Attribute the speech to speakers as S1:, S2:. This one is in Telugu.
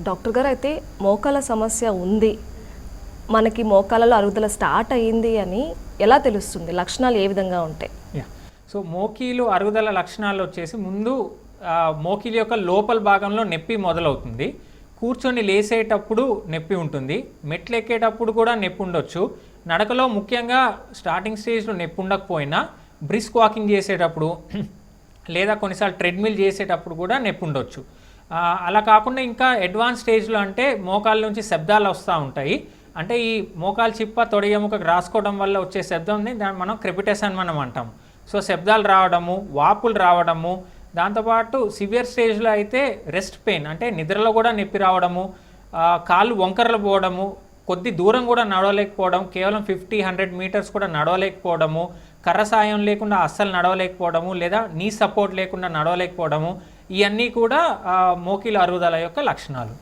S1: డాక్టర్ గారు అయితే మోకాల సమస్య ఉంది, మనకి మోకాలలో అరుగుదల స్టార్ట్ అయ్యింది అని ఎలా తెలుస్తుంది? లక్షణాలు ఏ విధంగా ఉంటాయి?
S2: సో మోకీలు అరుగుదల లక్షణాలు వచ్చేసి ముందు మోకీలు యొక్క లోపల భాగంలో నొప్పి మొదలవుతుంది. కూర్చొని లేసేటప్పుడు నొప్పి ఉంటుంది, మెట్లు ఎక్కేటప్పుడు కూడా నొప్పి ఉండొచ్చు. నడకలో ముఖ్యంగా స్టార్టింగ్ స్టేజ్లో నొప్పి ఉండకపోయినా బ్రిస్క్ వాకింగ్ చేసేటప్పుడు లేదా కొన్నిసార్లు ట్రెడ్మిల్ చేసేటప్పుడు కూడా నొప్పి ఉండొచ్చు. అలా కాకుండా ఇంకా అడ్వాన్స్ స్టేజ్లో అంటే మోకాళ్ళ నుంచి శబ్దాలు వస్తూ ఉంటాయి. అంటే ఈ మోకాలు చిప్ప తొడ ఎముకకు రాసుకోవడం వల్ల వచ్చే శబ్దంని దాన్ని మనం క్రెపిటస్ అని మనం అంటాం. సో శబ్దాలు రావడము, వాపులు రావడము, దాంతోపాటు సివియర్ స్టేజ్లో అయితే రెస్ట్ పెయిన్ అంటే నిద్రలో కూడా నొప్పి రావడము, కాళ్ళు వంకరలు పోవడము, కొద్ది దూరం కూడా నడవలేకపోవడం, కేవలం 50-100 మీటర్స్ కూడా నడవలేకపోవడము, కర్ర సాయం లేకుండా అస్సలు నడవలేకపోవడము, లేదా నీ సపోర్ట్ లేకుండా నడవలేకపోవడము, ఇవన్నీ కూడా మోకీల అరుగుదల యొక్క లక్షణాలు.